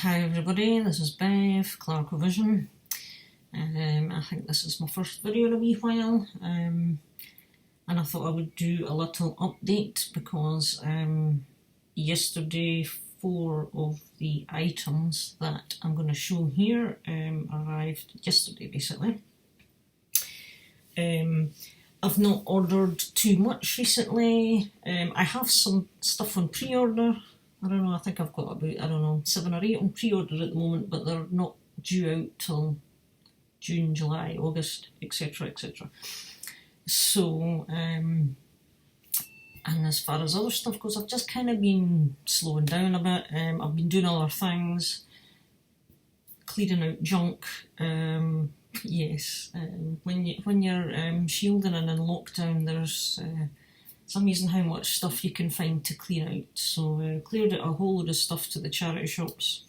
Hi everybody, this is Bev, Clarkovision. I think this is my first video in a wee while, and I thought I would do a little update because yesterday 4 of the items that I'm going to show here arrived yesterday basically. I've not ordered too much recently. I have some stuff on pre-order. I don't know, I think I've got about, 7 or 8 on pre-order at the moment, but they're not due out till June, July, August, etc, etc. So, and as far as other stuff goes, I've just kind of been slowing down a bit. I've been doing other things, clearing out junk. Yes, when you're shielding and in lockdown, there's it's amazing how much stuff you can find to clear out. So cleared out a whole load of stuff to the charity shops.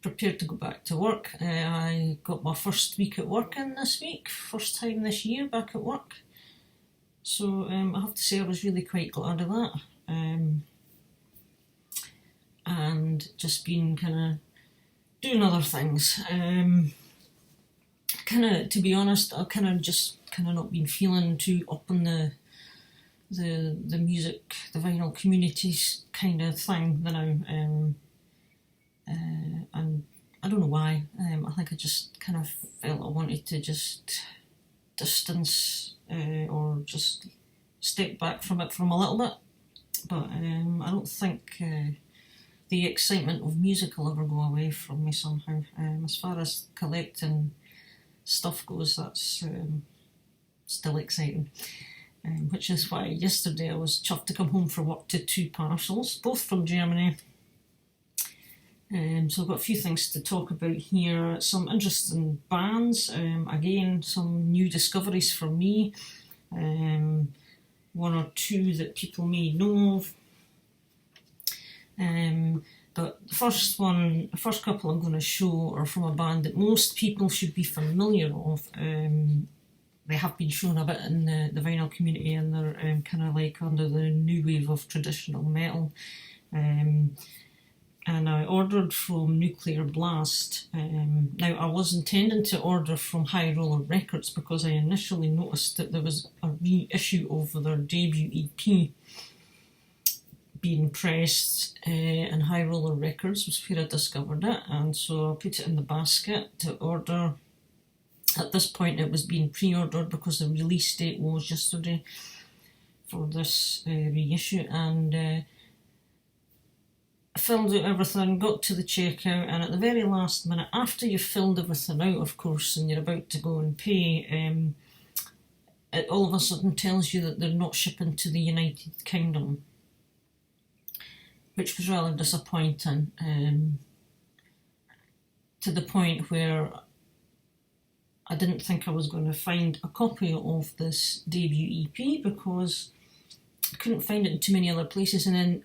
Prepared to go back to work. I got my first week at work in this week, first time this year back at work. So I have to say I was really quite glad of that. And just been kind of doing other things. To be honest, I've just not been feeling too up on the music, the vinyl communities kind of thing now, and I don't know why. I think I just kind of felt I wanted to just distance or just step back from it from a little bit, but I don't think the excitement of music will ever go away from me somehow. As far as collecting stuff goes, that's still exciting, which is why yesterday I was chuffed to come home from work to 2 parcels, both from Germany. So I've got a few things to talk about here, some interesting bands, again some new discoveries for me, 1 or 2 that people may know of. But the first couple I'm going to show are from a band that most people should be familiar of. They have been shown a bit in the vinyl community, and they're kind of like under the new wave of traditional metal. And I ordered from Nuclear Blast. Now I was intending to order from High Roller Records because I initially noticed that there was a reissue of their debut EP being pressed, and High Roller Records was where I discovered it, and so I put it in the basket to order. At this point it was being pre-ordered because the release date was yesterday for this reissue, and I filled out everything, got to the checkout, and at the very last minute, after you've filled everything out of course and you're about to go and pay, it all of a sudden tells you that they're not shipping to the United Kingdom, which was rather disappointing, to the point where I didn't think I was going to find a copy of this debut EP because I couldn't find it in too many other places. And then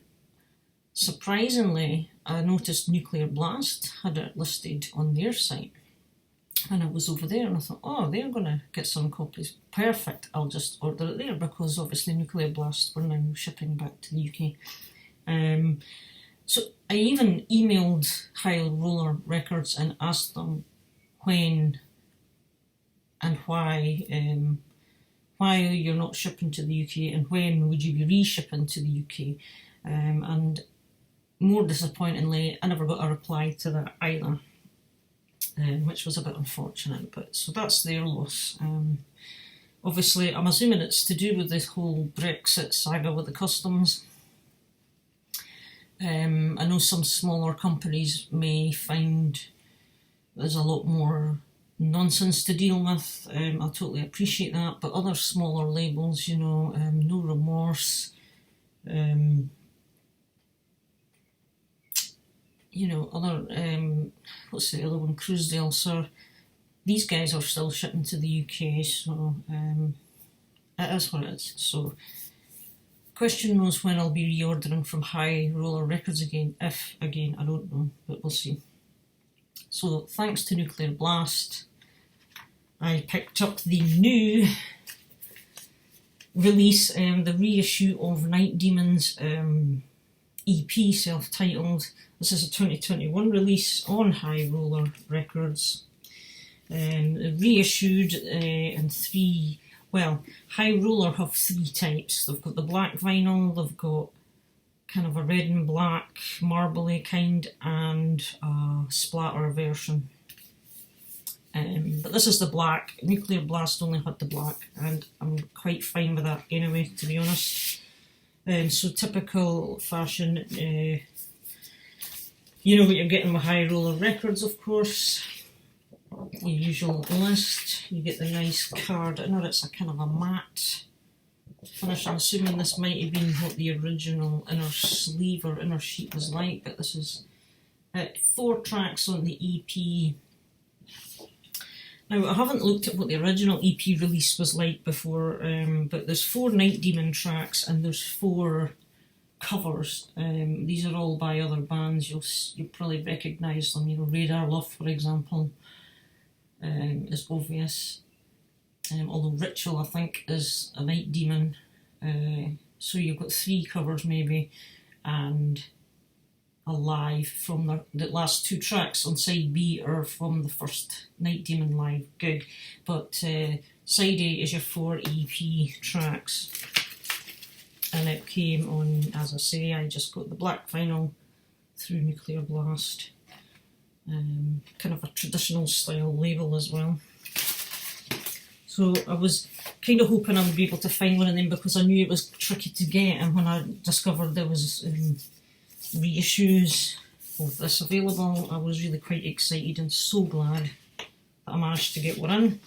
surprisingly I noticed Nuclear Blast had it listed on their site, and it was over there, and I thought, oh, they're going to get some copies, perfect, I'll just order it there, because obviously Nuclear Blast were now shipping back to the UK. So I even emailed High Roller Records and asked them when and why you're not shipping to the UK, and when would you be re-shipping to the UK, and more disappointingly I never got a reply to that either, which was a bit unfortunate, but so that's their loss. Obviously I'm assuming it's to do with this whole Brexit saga with the customs. I know some smaller companies may find there's a lot more nonsense to deal with. I totally appreciate that, but other smaller labels, No Remorse, other, what's the other one, Cruisedale, Sir, these guys are still shipping to the UK, so it is what it is. So question knows when I'll be reordering from High Roller Records again, if again, I don't know, but we'll see. So thanks to Nuclear Blast, I picked up the new release, the reissue of Night Demons EP, self-titled. This is a 2021 release on High Roller Records. Reissued in three, well, High Roller have three types. They've got the black vinyl, they've got kind of a red and black, marbly kind, and a splatter version. But this is the black. Nuclear Blast only had the black, and I'm quite fine with that anyway, to be honest. So typical fashion, you know what you're getting with High Roller Records, of course. Your usual list. You get the nice card. I know it's a kind of a matte finish. I'm assuming this might have been what the original inner sleeve or inner sheet was like, but this is 4 tracks on the EP. Now, I haven't looked at what the original EP release was like before, but there's 4 Night Demon tracks and there's 4 covers. These are all by other bands. You'll probably recognise them. You know, Radar Love, for example, is obvious. Although Ritual, I think, is a Night Demon. So you've got 3 covers maybe, and a live from the last 2 tracks on side B are from the first Night Demon live gig, but side A is your 4 EP tracks, and it came on, as I say, I just got the black vinyl through Nuclear Blast, kind of a traditional style label as well. So I was kind of hoping I would be able to find one of them because I knew it was tricky to get, and when I discovered there was reissues of this available, I was really quite excited and so glad that I managed to get one in.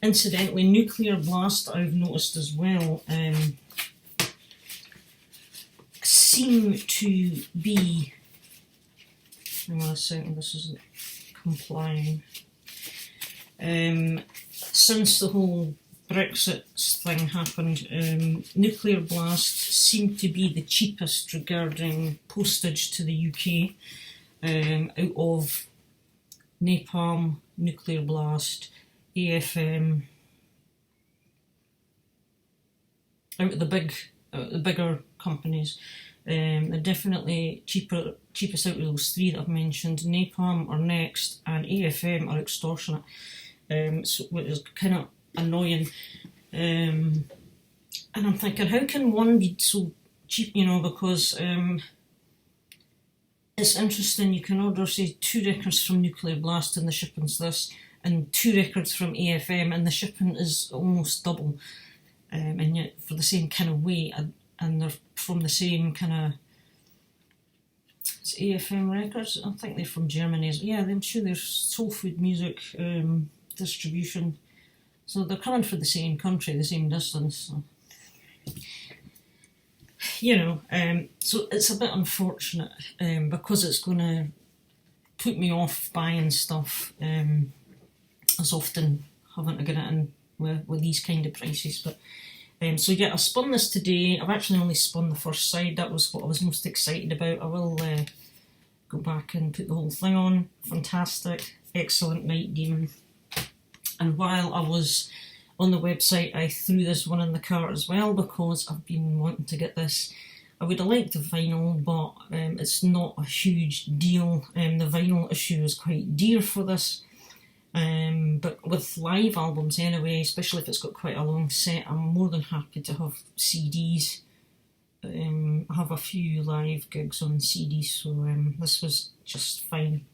Incidentally, Nuclear Blast, I've noticed as well, seem to be, hang on a second, this isn't complying, since the whole Brexit thing happened, Nuclear Blast seemed to be the cheapest regarding postage to the UK, out of Napalm, Nuclear Blast, AFM, out of the bigger companies. They're definitely cheapest out of those 3 that I've mentioned. Napalm are next, and AFM are extortionate, so which is kind of annoying. And I'm thinking, how can one be so cheap, you know, because it's interesting, you can order, say, 2 records from Nuclear Blast and the shipping's this, and 2 records from AFM and the shipping is almost double, and yet for the same kind of weight, and they're from the same kind of, it's AFM Records, I think they're from Germany. Yeah, I'm sure they're Soul Food Music distribution, so they're coming from the same country, the same distance, so. You know, so it's a bit unfortunate, because it's going to put me off buying stuff, as often having to get it in with these kind of prices. But so yeah, I spun this today. I've actually only spun the first side. That was what I was most excited about. I will go back and put the whole thing on. Fantastic, excellent Night Demon. And while I was on the website, I threw this one in the cart as well because I've been wanting to get this. I would have liked the vinyl, but it's not a huge deal. The vinyl issue is quite dear for this. But with live albums anyway, especially if it's got quite a long set, I'm more than happy to have CDs. I have a few live gigs on CDs, so this was just fine.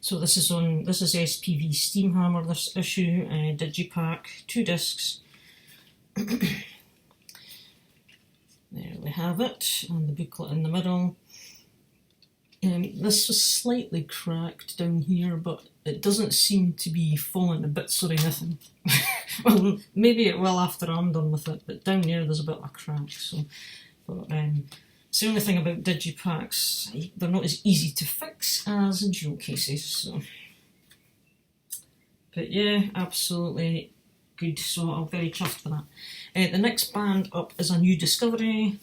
So this is SPV Steamhammer, this issue, Digipack, 2 discs. There we have it, and the booklet in the middle. This was slightly cracked down here, but it doesn't seem to be falling to bits or anything. Well, maybe it will after I'm done with it, but down here there's a bit of a crack. So, but it's the only thing about digipacks, they're not as easy to fix as jewel cases. So, but yeah, absolutely good. So I'm very chuffed with that. The next band up is a new discovery.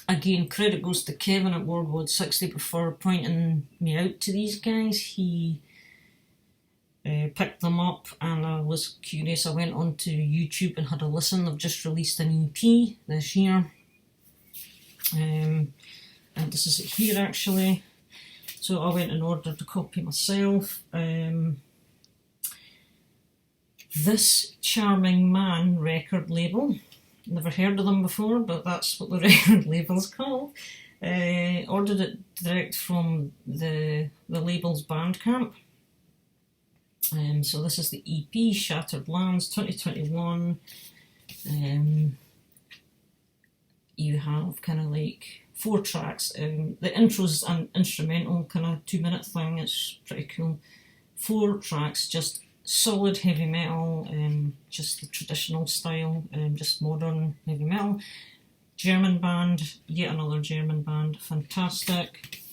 Again, credit goes to Kevin at Wardwood 60 for pointing me out to these guys. He picked them up and I was curious. I went onto YouTube and had a listen. They've just released an EP this year. and this is it here actually. So I went and ordered a copy myself. This Charming Man record label, never heard of them before, but that's what the record label's called. Ordered it direct from the label's Bandcamp. So this is the EP, Shattered Lands 2021. You have kind of like 4 tracks. The intro's an instrumental kind of 2-minute thing. It's pretty cool. 4 tracks, just solid heavy metal, just the traditional style, just modern heavy metal. German band, yet another German band, fantastic.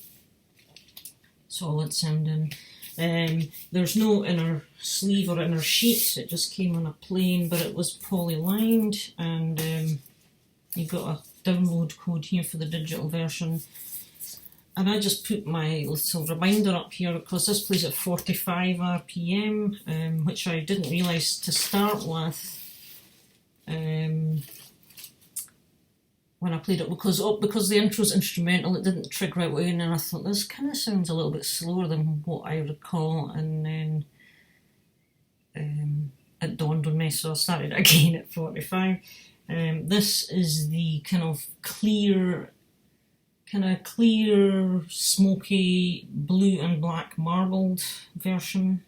Solid sounding. There's no inner sleeve or inner sheet, it just came on a plain, but it was poly-lined, and you got a download code here for the digital version. And I just put my little reminder up here because this plays at 45 RPM, which I didn't realise to start with when I played it, because the intro's instrumental, it didn't trigger out in, and I thought this kind of sounds a little bit slower than what I recall, and then it dawned on me, so I started again at 45. This is the kind of clear, smoky blue and black marbled version,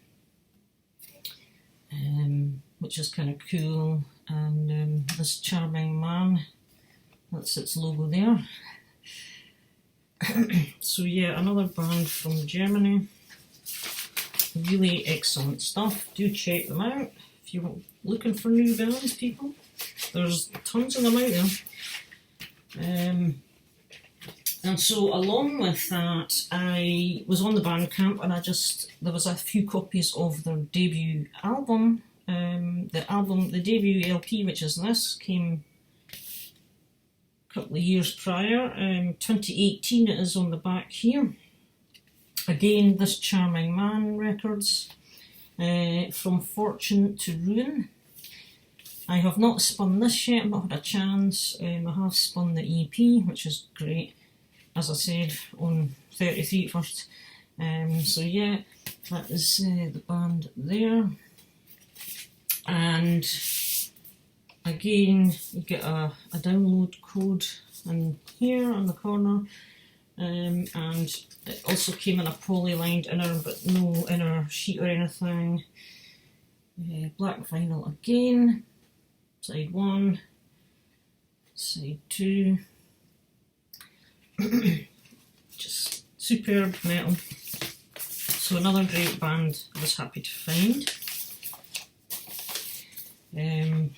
which is kind of cool, and this Charming Man, that's its logo there. So yeah, another band from Germany. Really excellent stuff. Do check them out if you're looking for new bands, people. There's tons of them out there. And so along with that, I was on the Bandcamp, and there was a few copies of their debut album. The debut LP, which is this, came a couple of years prior. 2018 it is on the back here. Again, this Charming Man Records, From Fortune to Ruin. I have not spun this yet, I've not had a chance. I have spun the EP, which is great, as I said, on 33 first. So yeah, that is the band there. And again, you get a download code in here on the corner, and it also came in a poly-lined inner, but no inner sheet or anything. Black vinyl again, side 1, side 2. Just superb metal. So another great band I was happy to find. The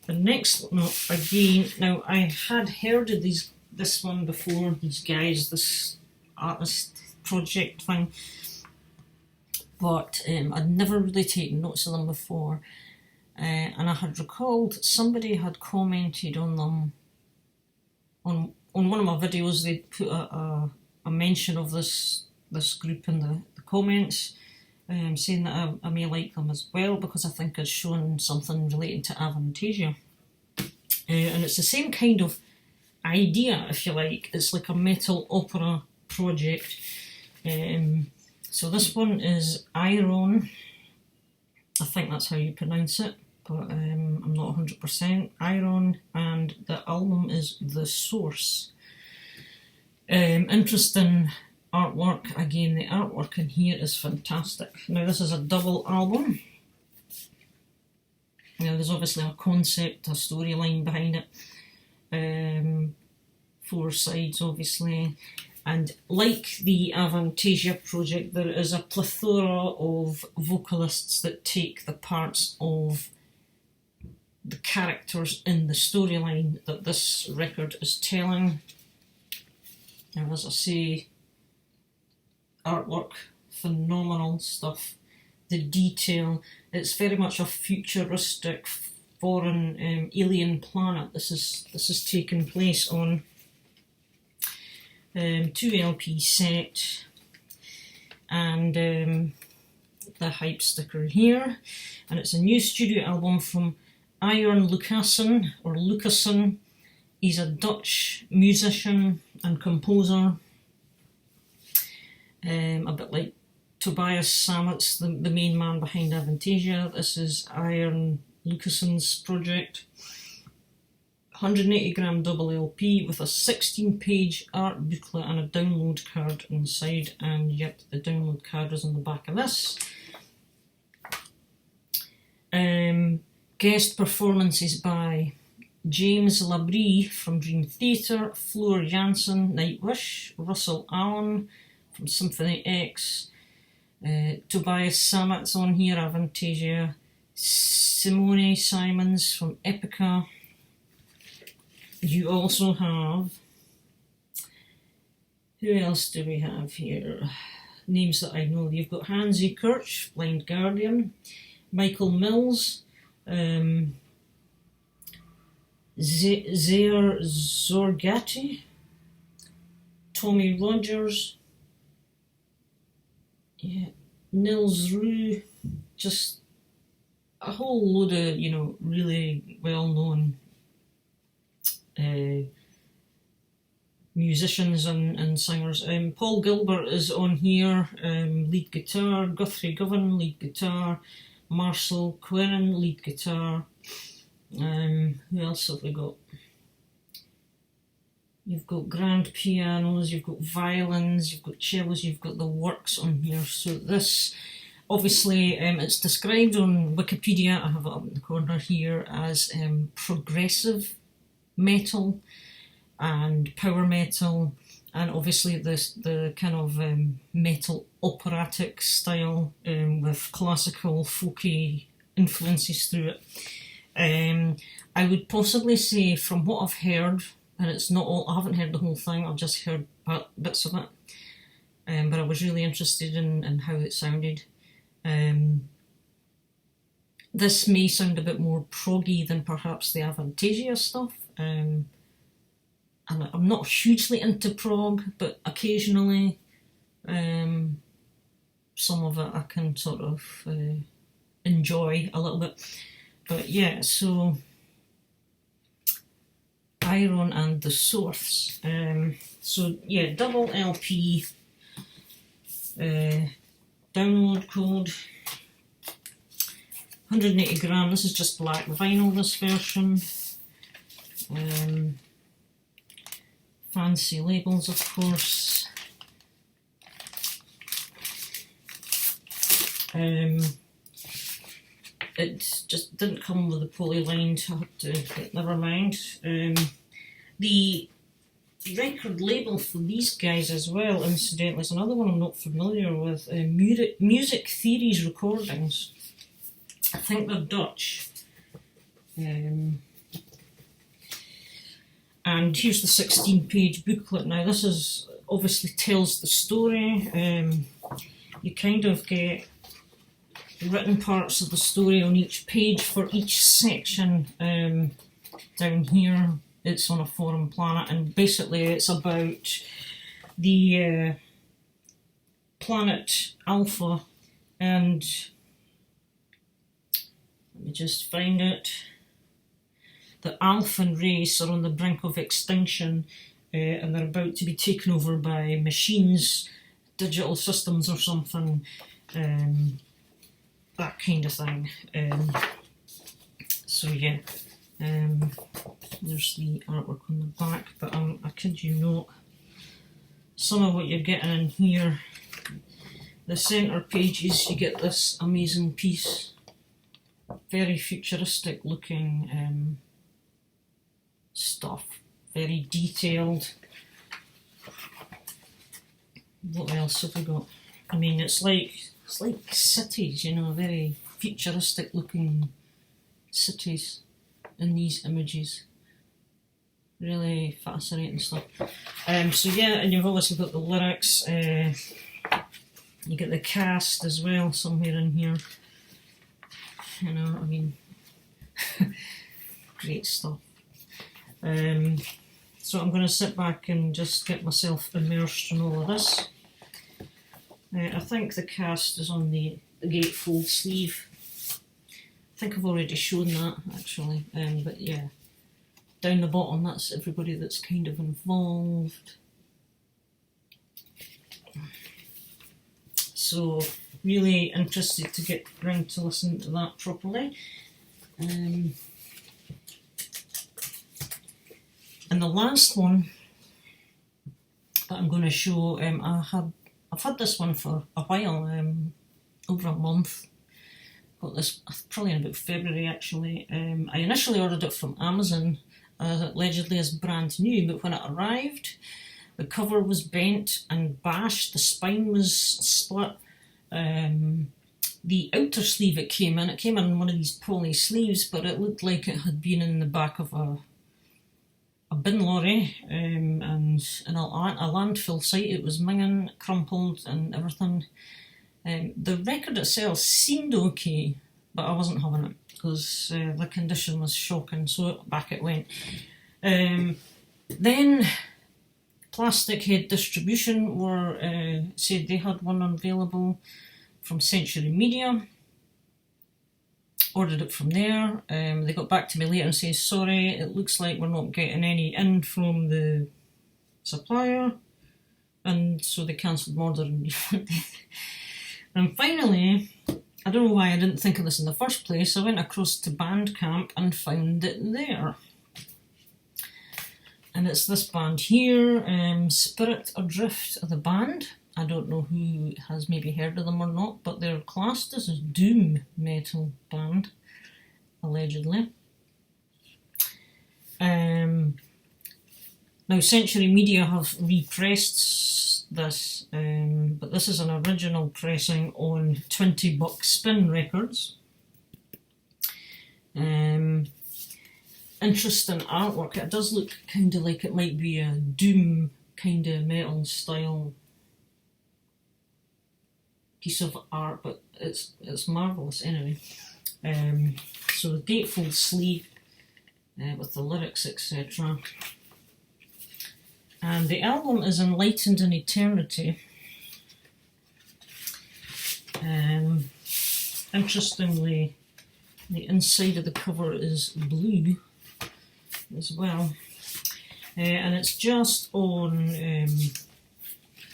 next one up again, now I had heard of this one before, these guys, this artist project thing, but I'd never really taken notice of them before, and I had recalled somebody had commented on them on one of my videos. They put a mention of this group in the comments, saying that I may like them as well, because I think I'd shown something relating to Avantasia. And it's the same kind of idea, if you like. It's like a metal opera project. So this one is Iron. I think that's how you pronounce it, but I'm not 100%. Iron, and the album is The Source. Interesting artwork. Again, the artwork in here is fantastic. Now this is a double album. Now there's obviously a concept, a storyline behind it. 4 sides obviously, and like the Avantasia project, there is a plethora of vocalists that take the parts of the characters in the storyline that this record is telling. Now, as I say, artwork, phenomenal stuff. The detail, it's very much a futuristic foreign alien planet this is taking place on. 2 LP set, and the hype sticker here, and it's a new studio album from Iron Lucassen, He's a Dutch musician and composer, a bit like Tobias Sammet's the main man behind Avantasia. This is Iron Lucason's project. 180g double LP with a 16-page art booklet and a download card inside, and yep, the download card is on the back of this. Guest performances by James Labrie from Dream Theater, Floor Jansen, Nightwish, Russell Allen from Symphony X, Tobias Sammet's on here, Avantasia, Simone Simons from Epica. You also have, who else do we have here? Names that I know. You've got Hansi Kirch, Blind Guardian, Michael Mills, Zaire Zorgati, Tommy Rogers, yeah, Nils Rue, just a whole load of, you know, really well-known musicians and singers. Paul Gilbert is on here, lead guitar, Guthrie Govan, lead guitar, Marcel Querin, lead guitar. Who else have we got? You've got grand pianos, you've got violins, you've got cellos, you've got the works on here. So this, obviously, it's described on Wikipedia, I have it up in the corner here, as progressive metal and power metal, and obviously the kind of metal operatic style with classical folky influences through it. I would possibly say, from what I've heard, and it's not all, I haven't heard the whole thing, I've just heard bits of it, but I was really interested in how it sounded. This may sound a bit more proggy than perhaps the Avantasia stuff, and I'm not hugely into prog, but occasionally some of it I can sort of enjoy a little bit. But yeah, so Iron and the Source. So yeah, double LP, download code, 180g. This is just black vinyl, this version. Fancy labels, of course. It just didn't come with a polylined, I had to, never mind. The record label for these guys as well, incidentally, is another one I'm not familiar with, Music Theories Recordings. I think they're Dutch. And here's the 16-page booklet. Now this is obviously tells the story. You kind of get written parts of the story on each page for each section. Down here it's on a foreign planet, and basically it's about the planet Alpha, and let me just find it. The Alphan race are on the brink of extinction, and they're about to be taken over by machines, digital systems or something, that kind of thing. So yeah, there's the artwork on the back, but I kid you not, some of what you're getting in here, the centre pages, you get this amazing piece, very futuristic looking stuff, very detailed. What else have we got? I mean, it's like cities, you know, very futuristic looking cities in these images. Really fascinating stuff. So yeah, and you've obviously got the lyrics, you get the cast as well somewhere in here. You know, I mean, great stuff. So I'm going to sit back and just get myself immersed in all of this. I think the cast is on the gatefold sleeve. I think I've already shown that actually, but yeah. down the bottom, that's everybody that's kind of involved. So really interested to get round to listen to that properly. And the last one that I'm going to show, I've had this one for a while, over a month. Got this probably in about February actually. I initially ordered it from Amazon, allegedly as brand new, but when it arrived, the cover was bent and bashed, the spine was split. The outer sleeve it came in one of these poly sleeves, but it looked like it had been in the back of a bin lorry, and in a landfill site. It was minging, crumpled and everything. The record itself seemed okay, but I wasn't having it because the condition was shocking, so back it went. Then Plastic Head Distribution said they had one available from Century Media. Ordered it from there. They got back to me later and said, sorry, it looks like we're not getting any in from the supplier, and so they cancelled my order and refunded. And finally, I don't know why I didn't think of this in the first place, I went across to Bandcamp and found it there. And it's this band here, Spirit Adrift are the band. I don't know who has maybe heard of them or not, but they're classed as a doom metal band, allegedly. Now Century Media have repressed this, but this is an original pressing on 20 Buck Spin Records. Interesting artwork. It does look kind of like it might be a doom kind of metal style piece of art, but it's marvellous anyway. So the gatefold sleeve with the lyrics, etc. And the album is Enlightened in Eternity. Interestingly, the inside of the cover is blue as well, and it's just on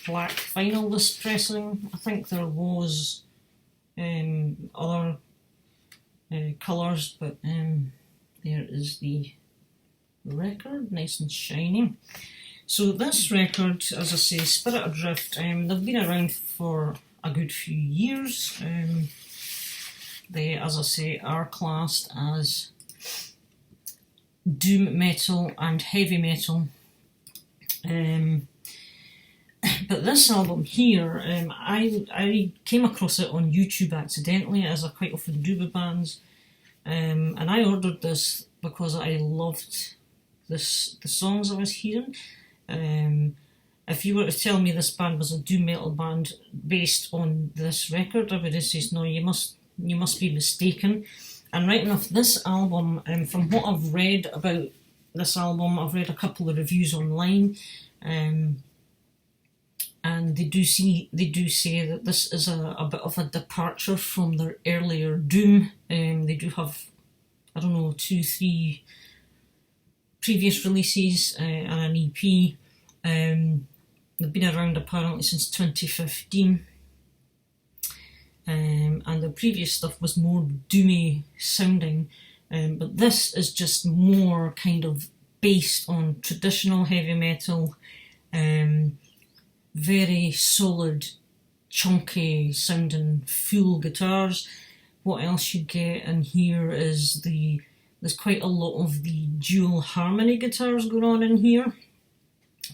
black vinyl, this pressing. I think there was other colours, but there is the record, nice and shiny. So this record, as I say, Spirit Adrift, they've been around for a good few years. They, as I say, are classed as doom metal and heavy metal. But this album here, I came across it on YouTube accidentally, as I quite often do with bands, and I ordered this because I loved the songs I was hearing. If you were to tell me this band was a doom metal band based on this record, I would have said, no, you must be mistaken. And right enough, this album, from what I've read about this album, I've read a couple of reviews online, and they do say that this is a bit of a departure from their earlier doom. They do have, I don't know, 2-3 previous releases and an EP. They've been around apparently since 2015. And the previous stuff was more doomy sounding, but this is just more kind of based on traditional heavy metal, very solid, chunky sounding full guitars. What else you get in here is there's quite a lot of the dual harmony guitars going on in here,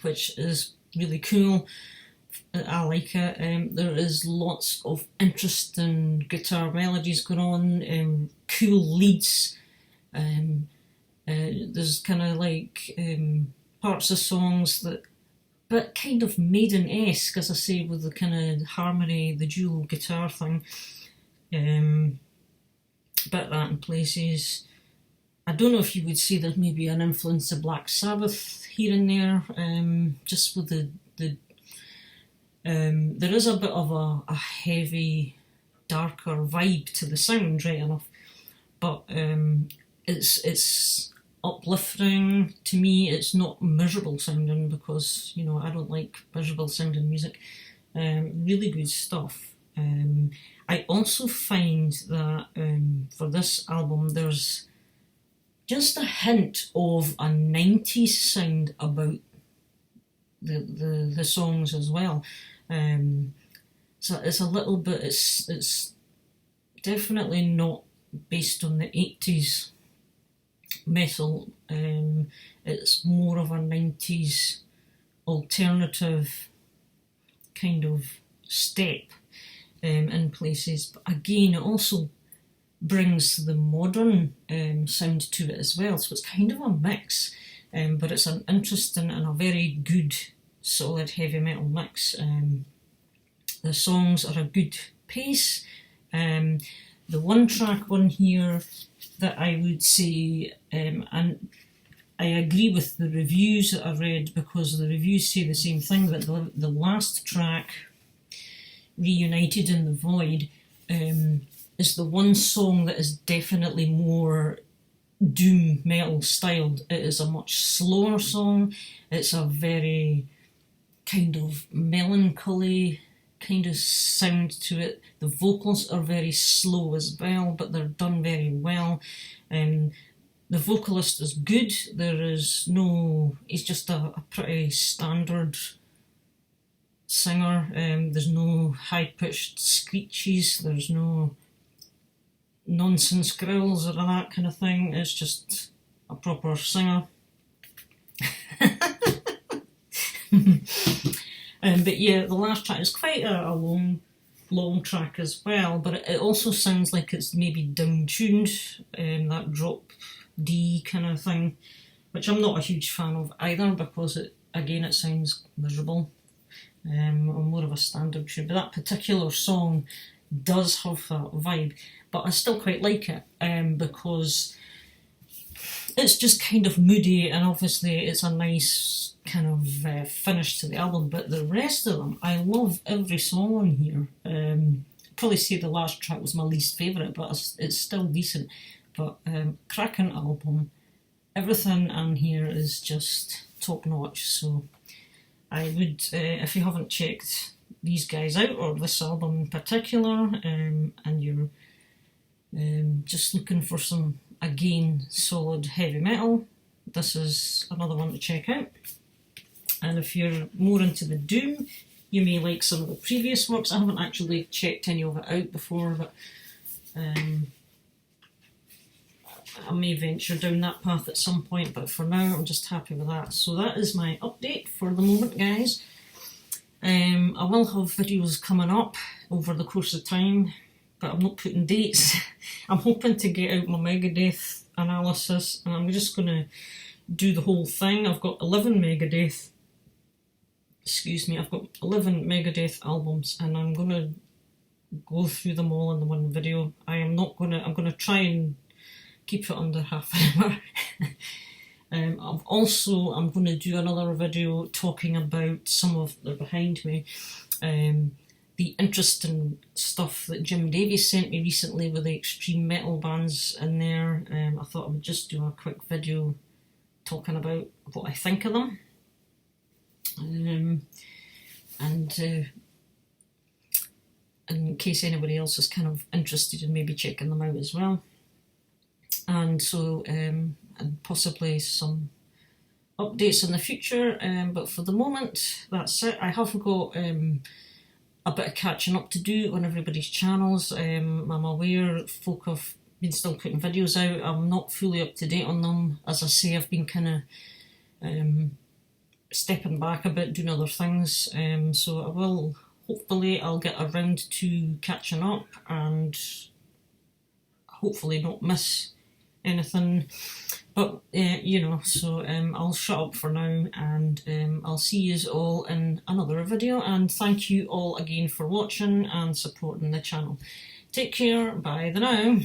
which is really cool. I like it. There is lots of interesting guitar melodies going on, cool leads. There's kind of like parts of songs that, but kind of Maiden-esque, as I say, with the kind of harmony, the dual guitar thing. Bit that in places. I don't know if you would say there's maybe an influence of Black Sabbath here and there, just with the there is a bit of a heavy, darker vibe to the sound, right enough, but it's uplifting. To me, it's not miserable sounding, because, you know, I don't like miserable sounding music. Really good stuff. I also find that for this album there's just a hint of a 90s sound about the songs as well. So it's a little bit, it's definitely not based on the 80s metal. It's more of a 90s alternative kind of step in places. But again, it also brings the modern sound to it as well, so it's kind of a mix, but it's an interesting and a very good solid heavy metal mix. The songs are a good pace. The one track one here that I would say, and I agree with the reviews that I read, because the reviews say the same thing, that the last track, Reunited in the Void, is the one song that is definitely more doom metal styled. It is a much slower song. It's a very kind of melancholy kind of sound to it. The vocals are very slow as well, but they're done very well. The vocalist is good. He's just a pretty standard singer. There's no high-pitched screeches, there's no nonsense growls or that kind of thing. It's just a proper singer. But yeah, the last track is quite a long track as well, but it also sounds like it's maybe down-tuned, that drop D kind of thing, which I'm not a huge fan of either, because it sounds miserable. Or more of a standard tune, but that particular song does have that vibe. But I still quite like it, because it's just kind of moody, and obviously it's a nice kind of finish to the album. But the rest of them, I love every song on here. I'd probably say the last track was my least favourite, but it's still decent. But cracking album. Everything on here is just top notch, so I would, if you haven't checked these guys out, or this album in particular, and you're just looking for some, again, solid heavy metal, this is another one to check out. And if you're more into the doom, you may like some of the previous works. I haven't actually checked any of it out before, but I may venture down that path at some point, but for now I'm just happy with that. So that is my update for the moment, guys. I will have videos coming up over the course of time, but I'm not putting dates. I'm hoping to get out my Megadeth analysis, and I'm just going to do the whole thing. I've got 11 Megadeth albums, and I'm going to go through them all in the one video. I'm going to try and keep it under half an hour. I'm going to do another video talking about some of, they're behind me, the interesting stuff that Jim Davies sent me recently with the extreme metal bands in there. I thought I would just do a quick video talking about what I think of them. And in case anybody else is kind of interested in maybe checking them out as well. And so, and possibly some updates in the future, but for the moment, that's it. I have got a bit of catching up to do on everybody's channels. I'm aware folk have been still putting videos out. I'm not fully up to date on them. As I say, I've been kind of stepping back a bit, doing other things, so I will, hopefully I'll get around to catching up and hopefully not miss anything. But so I'll shut up for now, and I'll see you all in another video, and thank you all again for watching and supporting the channel. Take care, bye the now.